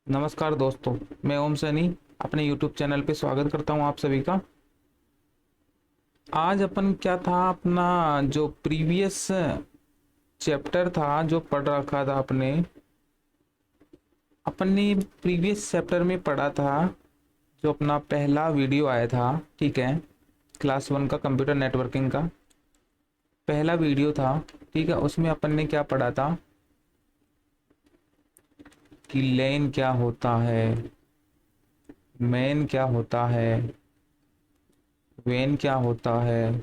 नमस्कार दोस्तों, मैं ओम सैनी अपने YouTube चैनल पे स्वागत करता हूं आप सभी का। आज अपन क्या था, अपना जो प्रीवियस चैप्टर था जो पढ़ रखा था अपन ने प्रीवियस चैप्टर में पढ़ा था। जो अपना पहला वीडियो आया था, ठीक है, क्लास 1 का कंप्यूटर नेटवर्किंग का पहला वीडियो था, ठीक है। उसमें अपन ने क्या पढ़ा था कि लेन क्या होता है, मेन क्या होता है, वेन क्या होता है,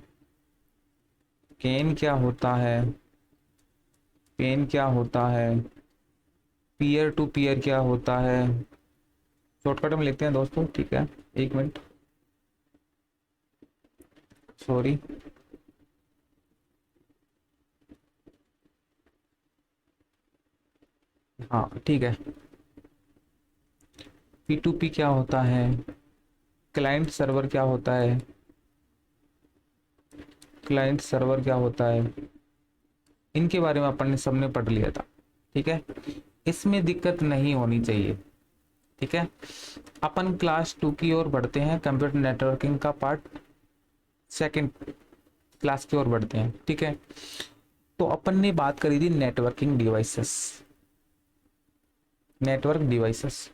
केन क्या होता है, पेन क्या होता है, पीयर टू पीयर क्या होता है। शॉर्टकट में लिखते हैं दोस्तों, ठीक है। एक मिनट, सॉरी। हाँ ठीक है। पी टू पी क्या होता है, क्लाइंट सर्वर क्या होता है, क्लाइंट सर्वर क्या होता है, इनके बारे में अपन ने सबने पढ़ लिया था, ठीक है। इसमें दिक्कत नहीं होनी चाहिए, ठीक है। अपन क्लास 2 की ओर बढ़ते हैं, कंप्यूटर नेटवर्किंग का पार्ट सेकंड क्लास की ओर बढ़ते हैं, ठीक है। तो अपन ने बात करी थी नेटवर्किंग डिवाइसेस, नेटवर्क डिवाइसेस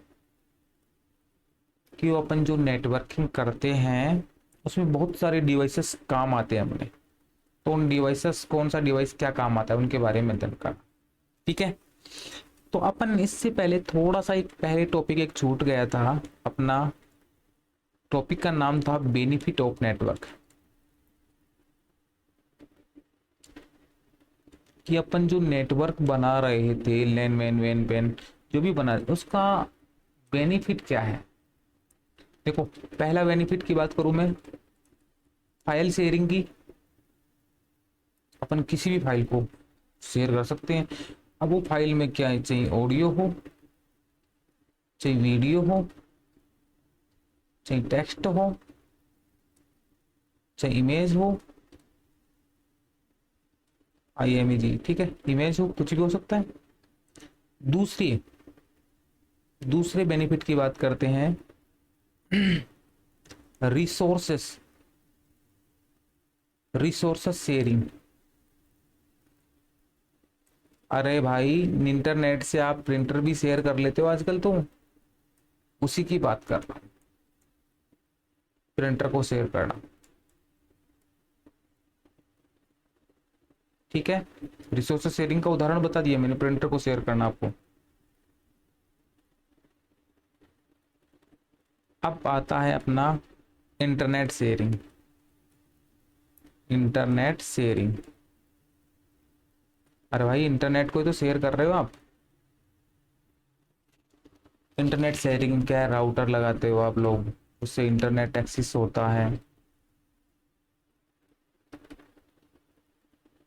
कि अपन जो नेटवर्किंग करते हैं उसमें बहुत सारे डिवाइसेस काम आते हैं अपने। तो उन डिवाइसेस, कौन सा डिवाइस क्या काम आता है, उनके बारे में जानकारी, ठीक है। तो अपन इससे पहले थोड़ा सा एक पहले टॉपिक एक छूट गया था अपना। टॉपिक का नाम था बेनिफिट ऑफ नेटवर्क, कि अपन जो नेटवर्क बना रहे थे, लैन वैन वैन पेन जो भी बना उसका बेनिफिट क्या है। देखो, पहला बेनिफिट की बात करूं मैं, फाइल शेयरिंग की। अपन किसी भी फाइल को शेयर कर सकते हैं। अब वो फाइल में क्या है, चाहे ऑडियो हो, चाहे वीडियो हो, चाहे टेक्स्ट हो, चाहे इमेज हो, IMG, ठीक है, इमेज हो, कुछ भी हो सकता है। दूसरी दूसरे बेनिफिट की बात करते हैं, रिसोर्सेस, रिसोर्सेस शेयरिंग। अरे भाई, इंटरनेट से आप प्रिंटर भी शेयर कर लेते हो आजकल, तो उसी की बात कर रहा हूं, प्रिंटर को शेयर करना, ठीक है। रिसोर्सेस शेयरिंग का उदाहरण बता दिया मैंने, प्रिंटर को शेयर करना आपको। अब आता है अपना इंटरनेट शेयरिंग, इंटरनेट शेयरिंग। अरे भाई, इंटरनेट को ही तो शेयर कर रहे हो आप। इंटरनेट शेयरिंग क्या है, राउटर लगाते हो आप लोग, उससे इंटरनेट एक्सेस होता है,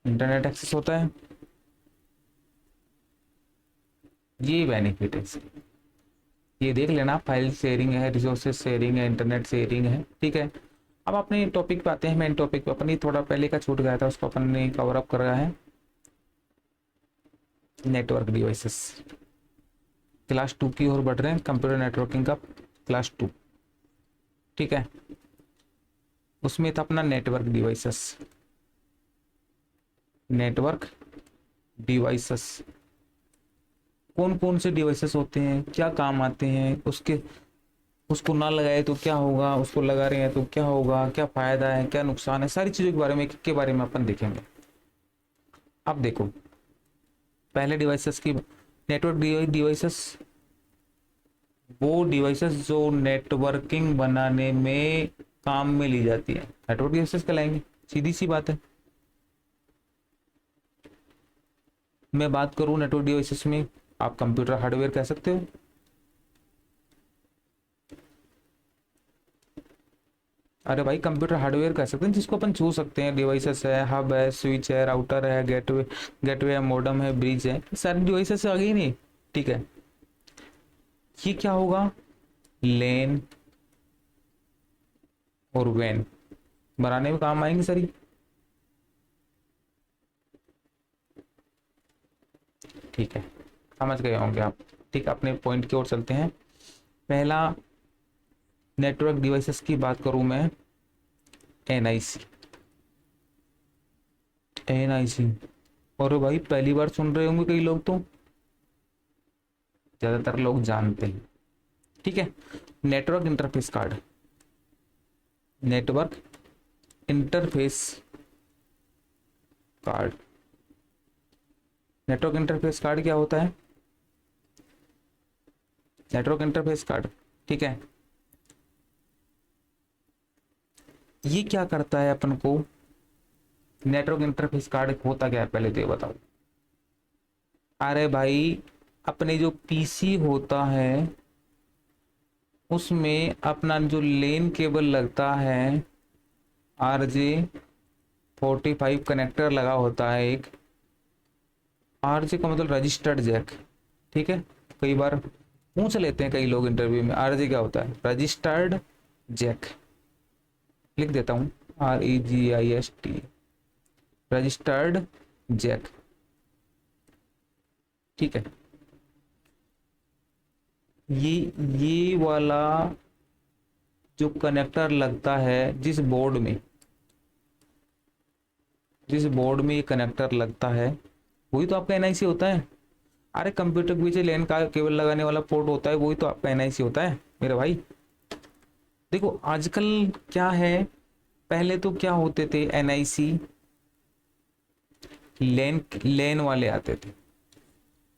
इंटरनेट एक्सेस होता है, ये बेनिफिट है इसके। ये देख लेना, फाइल शेयरिंग है, रिसोर्सेज शेयरिंग है, इंटरनेट शेयरिंग है, ठीक है। अब अपने टॉपिक पे आते हैं, मेन टॉपिक पे। अपन ये थोड़ा पहले का छूट गया था, उसको अपन ने कवर अप कर रहा है। नेटवर्क डिवाइसेस, क्लास 2 की ओर बढ़ रहे हैं, कंप्यूटर नेटवर्किंग का क्लास 2, ठीक है। उसमें था अपना नेटवर्क डिवाइसेस, नेटवर्क डिवाइसेस कौन कौन से डिवाइसेस होते हैं, क्या काम आते हैं उसके, उसको ना लगाए तो क्या होगा, उसको लगा रहे हैं तो क्या होगा, क्या फायदा है, क्या नुकसान है, सारी चीजों के बारे में, एक एक के बारे में अपन देखेंगे। अब देखो, पहले डिवाइसेस की, नेटवर्क डिवाइसेस वो डिवाइसेस जो नेटवर्किंग बनाने में काम में ली जाती है, नेटवर्क डिवाइसेस कहलाएंगे, सीधी सी बात है। मैं बात करूं नेटवर्क डिवाइसेस में, आप कंप्यूटर हार्डवेयर कह सकते हो। अरे भाई, कंप्यूटर हार्डवेयर कह सकते हैं जिसको अपन छू सकते हैं, डिवाइसेस है, हब है, स्विच है, राउटर है, गेटवे, गेटवे है, मॉडेम है, ब्रिज है, ये सारी डिवाइसेस आ गई नहीं, ठीक है। ये क्या होगा, लेन और वैन बनाने में काम आएंगे सर, ठीक है, समझ गए होंगे आप। ठीक, अपने पॉइंट की ओर चलते हैं। पहला नेटवर्क डिवाइसेस की बात करूं मैं, एनआईसी। एनआईसी, और भाई पहली बार सुन रहे होंगे कई लोग, तो ज्यादातर लोग जानते हैं। ठीक है, network interface card. Network interface card. Network interface card क्या होता है? नेटवर्क इंटरफेस कार्ड, ठीक है, ये क्या करता है अपन को? नेटवर्क इंटरफेस कार्ड होता क्या है पहले तो ये बताओ। अरे भाई, अपने जो पीसी होता है उसमें अपना जो लेन केबल लगता है, RJ45 कनेक्टर लगा होता है एक। RJ का मतलब रजिस्टर्ड जैक, ठीक है। कई बार पूछ लेते हैं कई लोग इंटरव्यू में, RJ क्या होता है? Registered jack. लिख देता हूँ, REGIST, रजिस्टर्ड जैक, ठीक है। ये वाला जो कनेक्टर लगता है जिस बोर्ड में ये कनेक्टर लगता है, वही तो आपका एनआईसी होता है। अरे कंप्यूटर के पीछे लेन का केबल लगाने वाला पोर्ट होता है, वही तो आपका एनआईसी होता है मेरे भाई। देखो आजकल क्या है, पहले तो क्या होते थे एनआईसी, लेन लेन वाले आते थे,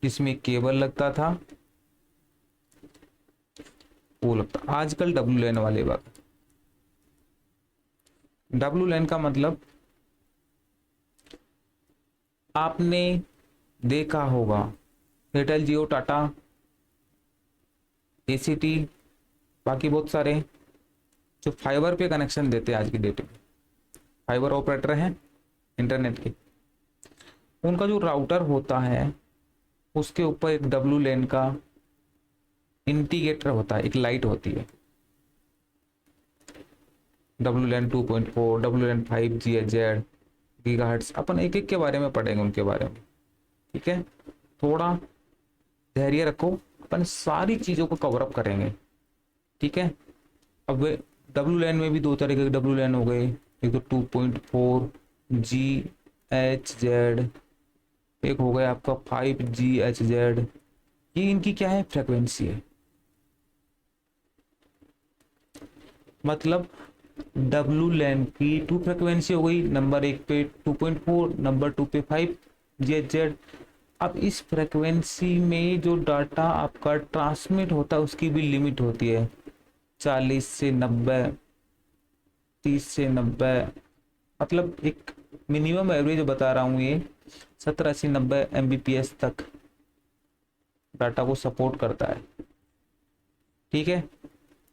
जिसमें केबल लगता था, वो लगता। आजकल डब्लू लेन वाले बात। डब्लू लेन का मतलब आपने देखा होगा, एयरटेल, जियो, टाटा, एसीटी, बाकी बहुत सारे जो फाइबर पे कनेक्शन देते हैं आज की डेट में, फाइबर ऑपरेटर हैं इंटरनेट के, उनका जो राउटर होता है उसके ऊपर एक डब्लू लेन का इंडिकेटर होता है, एक लाइट होती है। डब्लू लेन 2.4, डब्लू लेन 5 GHz, गीगाहर्ट्ज, अपन एक एक के बारे में पढ़ेंगे, उनके बारे में, ठीक है। थोड़ा धैर्य रखो, अपन सारी चीज़ों को कवर अप करेंगे, ठीक है। अब डब्लू लैन में भी दो तरह के डब्लू लैन हो गए, एक तो 2.4 GHz, एक हो गया आपका 5 GHz। ये इनकी क्या है? फ्रिक्वेंसी है। मतलब डब्लू लैन की 2 फ्रिक्वेंसी हो गई, नंबर 1 पे 2.4, नंबर 2 पे 5 GHz। अब इस फ्रिक्वेंसी में जो डाटा आपका ट्रांसमिट होता है उसकी भी लिमिट होती है, 40 से 90, 30 से 90, मतलब एक मिनिमम एवरेज बता रहा हूँ, ये 70, 80, 90 MBPS तक डाटा को सपोर्ट करता है, ठीक है।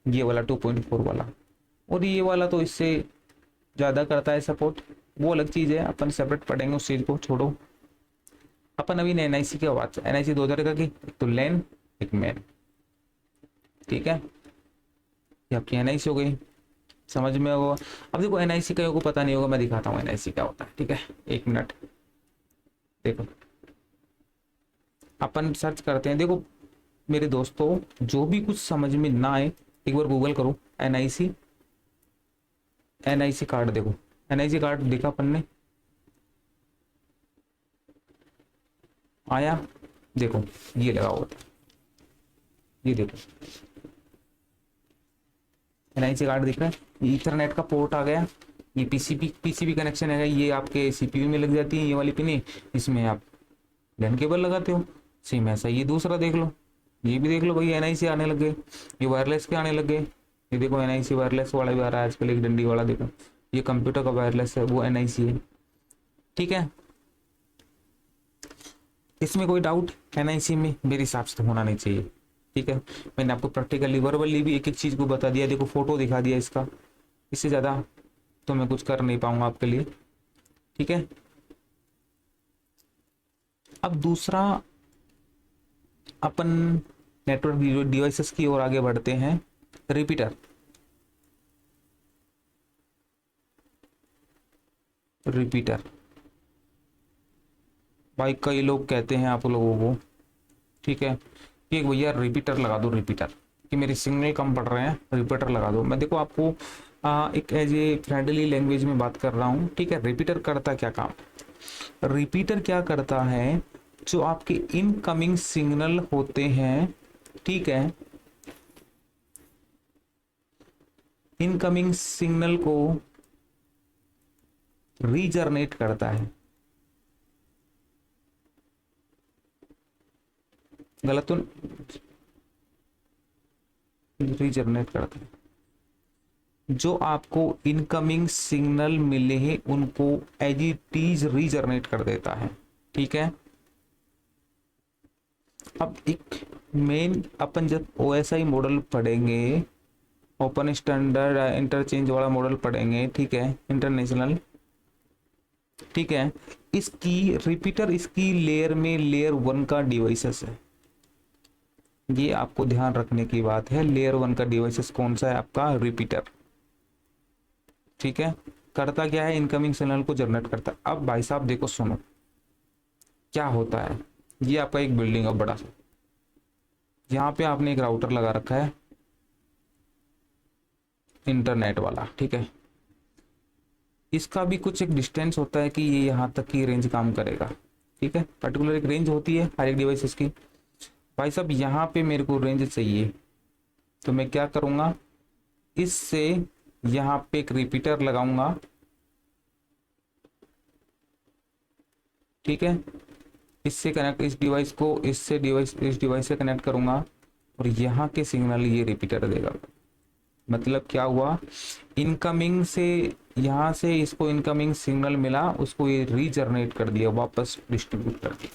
ये वाला 2.4 वाला, और ये वाला तो इससे ज़्यादा करता है सपोर्ट, वो अलग चीज़ है, अपन सेपरेट पढ़ेंगे उस चीज़ को, छोड़ो। अपन अभी एनआईसी की बात, एनआईसी दो तरह का की, एक तो लैन, एक मैन, ठीक है। ये आपकी एनआईसी हो गई, समझ में होगा। अब देखो एनआईसी का को पता नहीं होगा, मैं दिखाता हूँ एनआईसी क्या होता है, ठीक है। एक मिनट, देखो अपन सर्च करते हैं। देखो मेरे दोस्तों, जो भी कुछ समझ में ना आए एक बार गूगल करो एनआईसी, एनआईसी कार्ड। देखो एनआईसी कार्ड देखा अपन ने, आया, देखो ये लगा हुआ था, ये देखो एनआईसी कार्ड दिख रहा है, ईथरनेट का पोर्ट आ गया, ये पीसीबी कनेक्शन है, ये आपके सीपीयू में लग जाती है ये वाली पिने, इसमें आप लैन केबल लगाते हो। सेम ऐसा ये दूसरा देख लो, ये भी देख लो भाई, एनआईसी आने लग गए, ये वायरलेस के आने लग गए। ये देखो एनआईसी वायरलेस वाला भी आ रहा है आजकल, एक डंडी वाला, देखो ये कंप्यूटर का वायरलेस है, वो एनआईसी है, ठीक है। इसमें कोई डाउट एनआईसी में मेरे हिसाब से तो होना नहीं चाहिए, ठीक है। मैंने आपको प्रैक्टिकली वर्बली भी एक एक चीज को बता दिया, देखो फोटो दिखा दिया इसका, इससे ज्यादा तो मैं कुछ कर नहीं पाऊंगा आपके लिए, ठीक है। अब दूसरा अपन नेटवर्क डिवाइसेस की ओर आगे बढ़ते हैं। रिपीटर, रिपीटर भाई कई लोग कहते हैं आप लोगों को, ठीक है, कि भैया रिपीटर लगा दो, रिपीटर कि मेरे सिग्नल कम पड़ रहे हैं, रिपीटर लगा दो। मैं देखो आपको एक एज ए फ्रेंडली लैंग्वेज में बात कर रहा हूँ, ठीक है। रिपीटर करता क्या काम, रिपीटर क्या करता है, जो आपके इनकमिंग सिग्नल होते हैं, ठीक है, इनकमिंग सिग्नल को रीजनरेट करता है। गलत तो, रीजनरेट करता है, जो आपको इनकमिंग सिग्नल मिले हैं उनको एज इट इज रीजनरेट कर देता है, ठीक है। अब एक मेन अपन जब OSI मॉडल पढ़ेंगे, ओपन स्टैंडर्ड इंटरचेंज वाला मॉडल पढ़ेंगे, ठीक है, इंटरनेशनल, ठीक है। इसकी रिपीटर इसकी लेयर में लेयर 1 का डिवाइसेस है, ये आपको ध्यान रखने की बात है। लेयर 1 का डिवाइसेस कौन सा है, आपका रिपीटर, ठीक है। करता क्या है, इनकमिंग सिग्नल को जनरेट करता है। अब भाई साहब देखो सुनो क्या होता है, ये आपका एक बिल्डिंग है बड़ा सा, यहाँ पे आपने एक राउटर लगा रखा है इंटरनेट वाला, ठीक है। इसका भी कुछ एक डिस्टेंस होता है कि ये यहाँ तक की रेंज काम करेगा, ठीक है। पर्टिकुलर एक रेंज होती है हर एक डिवाइस की। भाई साहब यहाँ पे मेरे को रेंज चाहिए, तो मैं क्या करूँगा, इससे यहाँ पे एक रिपीटर लगाऊंगा, ठीक है। इससे कनेक्ट, इस डिवाइस को इससे डिवाइस, इस डिवाइस से कनेक्ट करूंगा और यहाँ के सिग्नल ये रिपीटर देगा। मतलब क्या हुआ, इनकमिंग से यहाँ से इसको इनकमिंग सिग्नल मिला, उसको ये रीजनरेट कर दिया, वापस डिस्ट्रीब्यूट कर दिया।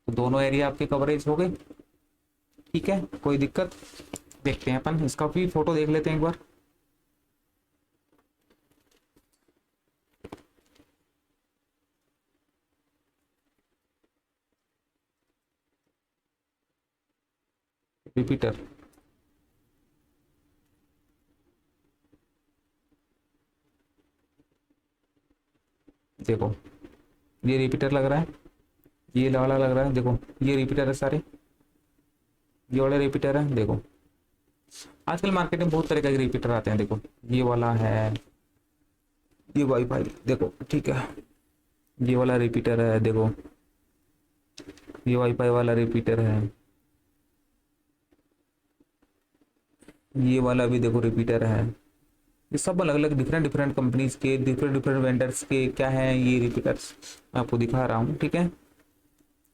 तो दोनों एरिया आपके कवरेज हो गए, ठीक है, कोई दिक्कत। देखते हैं अपन इसका भी फोटो देख लेते हैं एक बार। रिपीटर, देखो ये रिपीटर लग रहा है, ये वाला लग रहा है, देखो ये रिपीटर है सारे, ये वाले रिपीटर है। देखो आजकल मार्केट में बहुत तरह के रिपीटर आते हैं, देखो ये वाला है, ये वाईफाई देखो, ठीक है, ये वाला रिपीटर है, देखो ये वाईफाई वाला रिपीटर है, ये वाला भी देखो रिपीटर है। ये सब अलग अलग डिफरेंट डिफरेंट कंपनीज के, डिफरेंट डिफरेंट वेंडर्स के क्या है ये रिपीटर्स, आपको दिखा रहा हूँ, ठीक है।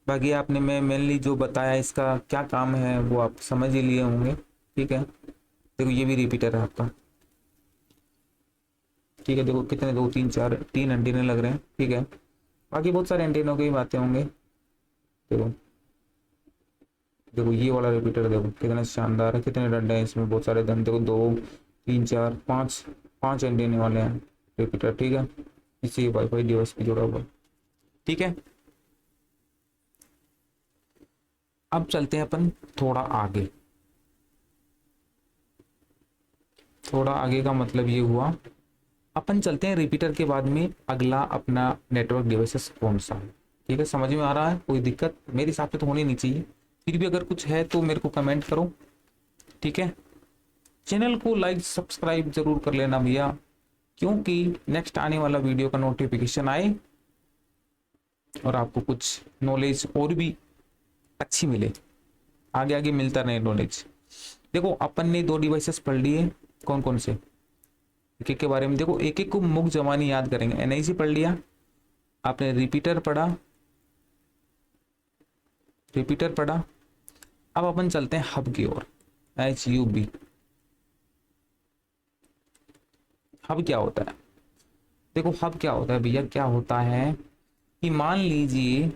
बाकी आपने मैं मेनली जो बताया इसका क्या काम है वो आप समझ ही लिए होंगे, ठीक है। देखो ये भी रिपीटर है आपका, ठीक है। देखो कितने, 2 3 4 3 एंटीने लग रहे हैं, ठीक है। बाकी बहुत सारे एंटीनों की बातें होंगे। देखो देखो ये वाला रिपीटर देखो कितना शानदार है, कितने डंडे हैं इसमें, बहुत सारे डंडे, देखो 2 3 4 5 5 एंटीने वाले हैं रिपीटर, ठीक है। इसी वाईफाई डिवाइस पे जुड़ा हुआ, ठीक है। अब चलते हैं अपन थोड़ा आगे, थोड़ा आगे का मतलब ये हुआ, अपन चलते हैं रिपीटर के बाद में अगला अपना नेटवर्क डिवाइसेस कौन सा है, ठीक है। समझ में आ रहा है, कोई दिक्कत मेरे हिसाब से तो होनी नहीं चाहिए, फिर भी अगर कुछ है तो मेरे को कमेंट करो, ठीक है। चैनल को लाइक सब्सक्राइब जरूर कर लेना भैया, क्योंकि नेक्स्ट आने वाला वीडियो का नोटिफिकेशन आए और आपको कुछ नॉलेज और भी अच्छी मिले, आगे आगे मिलता रहे नॉलेज। देखो अपन ने 2 डिवाइसेस पढ़ लिए, कौन कौन से, एक एक के बारे में देखो, एक एक को मुख जबानी याद करेंगे। NIC पढ़ लिया आपने, रिपीटर पढ़ा, रिपीटर पढ़ा। अब अपन चलते हैं हब की ओर, HUB। हब क्या होता है, देखो हब क्या होता है भैया, क्या होता है कि मान लीजिए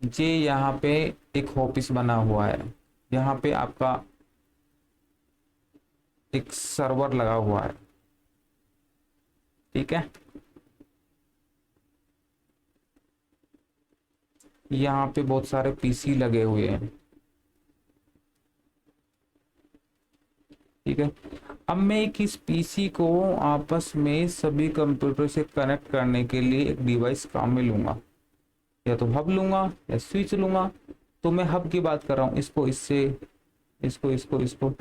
जे यहाँ पे एक ऑफिस बना हुआ है, यहाँ पे आपका एक सर्वर लगा हुआ है, ठीक है। यहाँ पे बहुत सारे PC लगे हुए हैं, ठीक है। अब मैं एक इस PC को आपस में सभी कंप्यूटर से कनेक्ट करने के लिए एक डिवाइस काम में लूंगा, या तो हब लूंगा या स्विच लूंगा, तो मैं हब की बात कर रहा हूँ, इसको इससे, इसको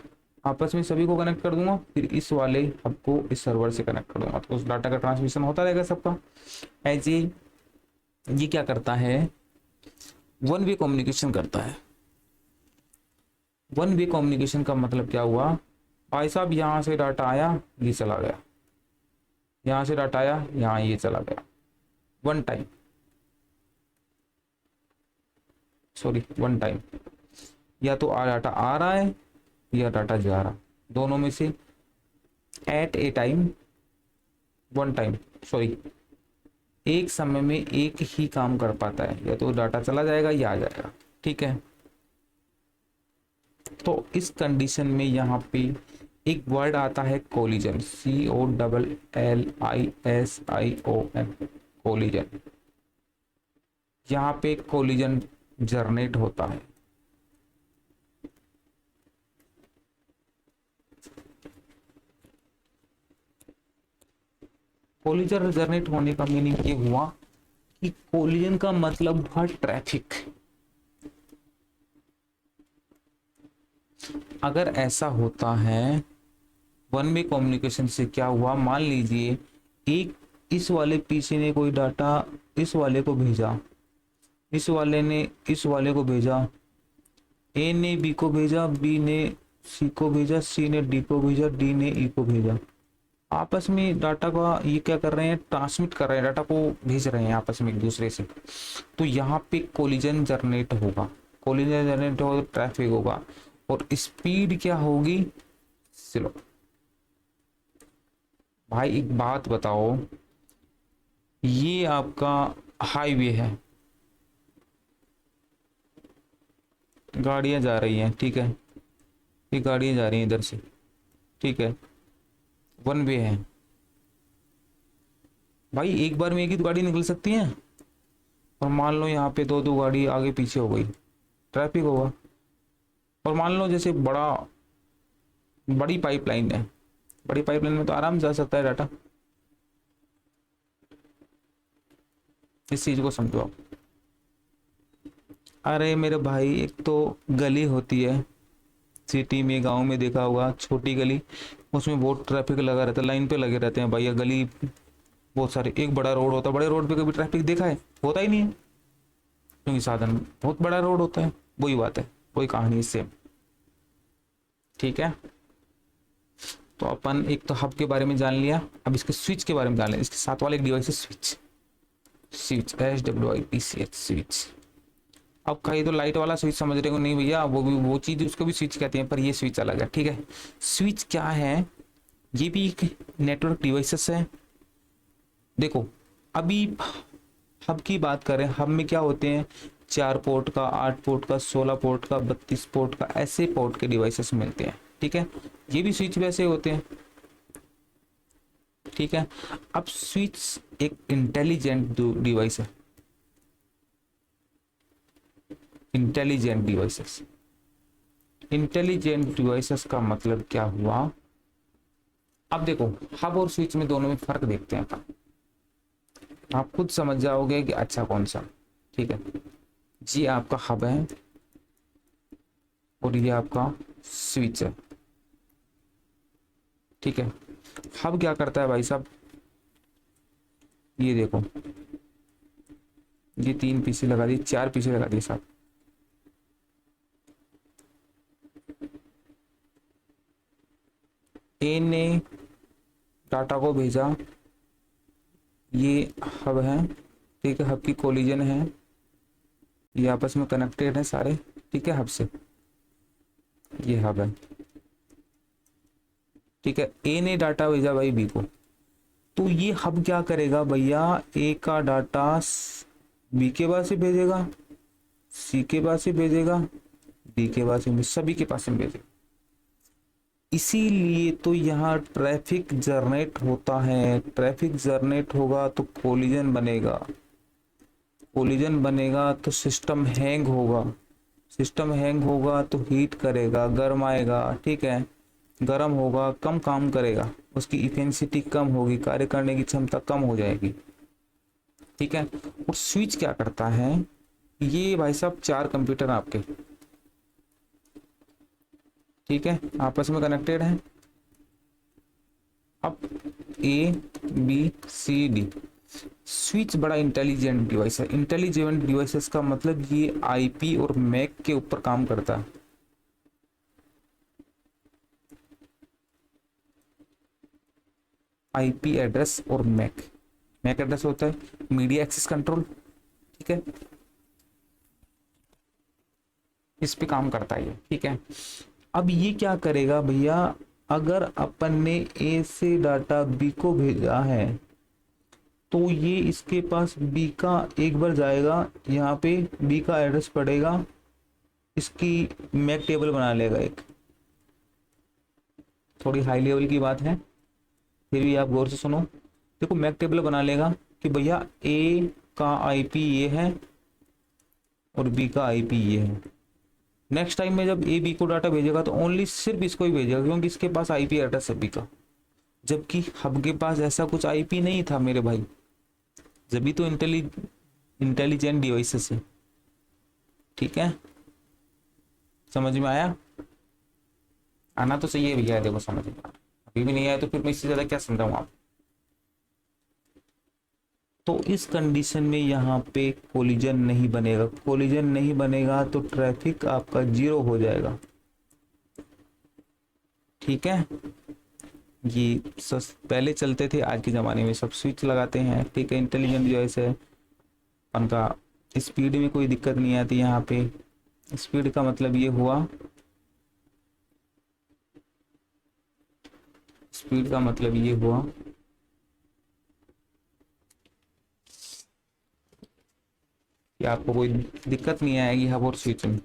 आपस में सभी को कनेक्ट कर दूंगा, फिर इस वाले हब को इस सर्वर से कनेक्ट कर दूंगा, तो उस डाटा का ट्रांसमिशन होता रहेगा सबका। एज ये क्या करता है, वन वे कम्युनिकेशन करता है। वन वे कम्युनिकेशन का मतलब क्या हुआ, भाई साहब यहाँ से डाटा आया, ये चला गया, यहाँ से डाटा आया, यहाँ ये चला गया, one time, sorry one time, या तो डाटा आ रहा है या डाटा जा रहा, दोनों में से at a time, one time, sorry एक समय में एक ही काम कर पाता है, या तो डाटा चला जाएगा या आ जाएगा, ठीक है। तो इस कंडीशन में यहाँ पे एक वर्ड आता है कोलिजन, COLLISION, कोलिजन। यहाँ पे कोलिजन जनरेट होता है। कोलिजन जनरेट होने का मीनिंग ये हुआ कि कोलिजन का मतलब हुआ ट्रैफिक। अगर ऐसा होता है वन वे कम्युनिकेशन से, क्या हुआ, मान लीजिए एक इस वाले पीसी ने कोई डाटा इस वाले को भेजा, इस वाले ने इस वाले को भेजा, ए ने बी को भेजा, बी ने सी को भेजा, सी ने डी को भेजा, डी ने ई को भेजा। आपस में डाटा का ये क्या कर रहे हैं, ट्रांसमिट कर रहे हैं, डाटा को भेज रहे हैं आपस में एक दूसरे से। तो यहाँ पे कोलिजन जनरेट होगा, कोलिजन जनरेट होगा तो ट्रैफिक होगा, और स्पीड क्या होगी, चलो भाई एक बात बताओ, ये आपका हाईवे है, गाड़ियां जा रही हैं, ठीक है, ये गाड़ियां जा रही हैं इधर से, ठीक है, वन वे है भाई, एक बार में एक ही तो गाड़ी निकल सकती है, और मान लो यहाँ पे दो दो गाड़ी आगे पीछे हो गई, ट्रैफिक होगा। और मान लो जैसे बड़ी पाइपलाइन है, बड़ी पाइपलाइन में तो आराम से जा सकता है डाटा, इस चीज को समझो आप। अरे मेरे भाई, एक तो गली होती है सिटी में, गांव में देखा होगा, छोटी गली, उसमें बहुत ट्रैफिक लगा रहता है, लाइन पे लगे रहते हैं भैया, गली बहुत सारे, एक बड़ा रोड होता है, बड़े रोड पे कभी ट्रैफिक देखा है, होता ही नहीं है, क्योंकि साधन बहुत बड़ा रोड होता है। वही बात है, वही कहानी सेम, ठीक है। तो अपन एक तो हब के बारे में जान लिया, अब इसके स्विच के बारे में जान लिया, इसके साथ वाले एक डिवाइस है स्विच, SWITCH स्विच। अब कहीं तो लाइट वाला स्विच समझ रहे हो, नहीं भैया वो भी वो चीज, उसको भी स्विच कहते हैं, पर ये स्विच अलग है, ठीक है। स्विच क्या है, ये भी एक नेटवर्क डिवाइसेस है। देखो अभी हब की बात करें, हब में क्या होते हैं, 4 पोर्ट का, 8 पोर्ट का, 16 पोर्ट का, 32 पोर्ट का, ऐसे पोर्ट के डिवाइसेस मिलते हैं, ठीक है। ये भी स्विच वैसे होते हैं, ठीक है। अब स्विच एक इंटेलिजेंट डिवाइस है, इंटेलिजेंट डिवाइसेस। इंटेलिजेंट डिवाइसेस का मतलब क्या हुआ, अब देखो हब और स्विच में दोनों में फर्क देखते हैं अपन, आप खुद समझ जाओगे कि अच्छा कौन सा, ठीक है। जी आपका हब है और ये आपका स्विच है, ठीक है। हब क्या करता है भाई साहब, ये देखो, ये 3 पीसी लगा दी, 4 पीसी लगा दिए साहब, ए ने डाटा को भेजा, ये हब है, ठीक है, हब की कोलिजन है, ये आपस में कनेक्टेड है सारे, ठीक है, हब से, ये हब है, ठीक है। ए ने डाटा भेजा भाई बी को, तो ये हब क्या करेगा भैया, ए का डाटा बी के पास से भेजेगा, सी के पास से भेजेगा, डी के पास से, सभी के पास से भेजेगा। इसीलिए तो यहाँ ट्रैफिक जनरेट होता है, ट्रैफिक जनरेट होगा तो कोलिजन बनेगा, कोलिजन बनेगा तो सिस्टम हैंग होगा, सिस्टम हैंग होगा तो हीट करेगा, गर्म आएगा, ठीक है, गर्म होगा, कम काम करेगा, उसकी इफिशिएंसी कम होगी, कार्य करने की क्षमता कम हो जाएगी, ठीक है। और स्विच क्या करता है, ये भाई साहब 4 कंप्यूटर आपके, ठीक है, आपस में कनेक्टेड हैं। अब A B C D, switch बड़ा इंटेलिजेंट डिवाइस है। इंटेलिजेंट डिवाइसेस का मतलब ये आईपी और मैक के ऊपर काम करता है। आईपी एड्रेस और मैक, मैक एड्रेस होता है मीडिया एक्सेस कंट्रोल, ठीक है, इस पे काम करता है ये, ठीक है। अब ये क्या करेगा भैया, अगर अपन ने ए से डाटा बी को भेजा है तो ये इसके पास बी का एक बार जाएगा, यहाँ पे बी का एड्रेस पड़ेगा, इसकी मैक टेबल बना लेगा एक। थोड़ी हाई लेवल की बात है, फिर भी आप गौर से सुनो। देखो मैक टेबल बना लेगा कि भैया ए का आईपी ये है और बी का आईपी ये है। नेक्स्ट टाइम में जब ए बी को डाटा भेजेगा तो ओनली सिर्फ इसको ही भेजेगा, क्योंकि इसके पास आईपी एड्रेस है बी का, जबकि हब के पास ऐसा कुछ आईपी नहीं था मेरे भाई। जब भी तो इंटेलिजेंट डिवाइसेस है, ठीक है, समझ में आया? आना तो चाहिए भैया, देखो समझ में अभी भी नहीं आया तो फिर मैं इससे ज्यादा क्या समझाऊं आप। तो इस कंडीशन में यहाँ पे कोलिजन नहीं बनेगा, कोलिजन नहीं बनेगा तो ट्रैफिक आपका 0 हो जाएगा, ठीक है। ये पहले चलते थे, आज के ज़माने में सब स्विच लगाते हैं, ठीक है। इंटेलिजेंट जो है उनका स्पीड में कोई दिक्कत नहीं आती यहाँ पे। स्पीड का मतलब ये हुआ, स्पीड का मतलब ये हुआ कि आपको कोई दिक्कत नहीं आएगी हब और स्विच में,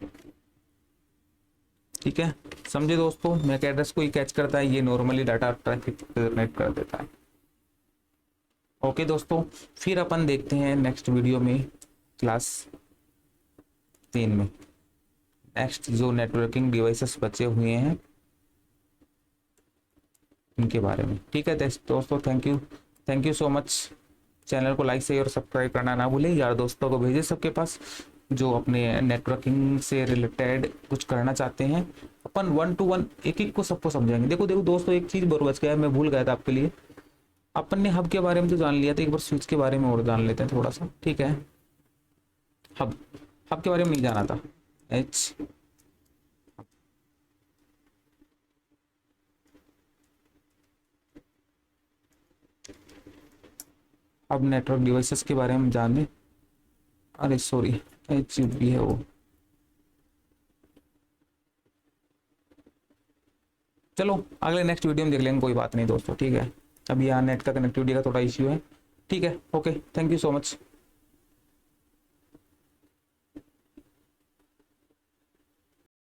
ठीक है। समझे दोस्तों, मैक एड्रेस को ही कैच करता है, ये नॉर्मली डाटा ट्रैफिक जनरेट कर देता है। ओके दोस्तों, फिर अपन देखते हैं नेक्स्ट वीडियो में क्लास 3 में नेक्स्ट जो नेटवर्किंग डिवाइसेस बचे हुए हैं उनके बारे में, ठीक है दोस्तों। Thank you so much. Channel को लाइक शेयर और सब्सक्राइब करना ना भूलें, यार दोस्तों को भेजें सबके पास जो अपने नेटवर्किंग से रिलेटेड कुछ करना चाहते हैं। अपन 1 to 1 एक एक को सबको समझाएंगे। देखो दोस्तों, एक चीज और बच गया है, मैं भूल गया था आपके लिए। अपन ने हब के बारे में तो जान लिया था, एक बार स्विच के बारे में और जान लेते हैं थोड़ा सा, ठीक है। हब हब के बारे में नहीं जाना था। एच अब नेटवर्क डिवाइसेस के बारे में जाने, अरे सॉरी एच भी है वो। चलो अगले नेक्स्ट वीडियो में देख लेंगे, कोई बात नहीं दोस्तों, ठीक है। अभी यहाँ नेट का कनेक्टिविटी का थोड़ा इश्यू है, ठीक है। Okay, thank you so much.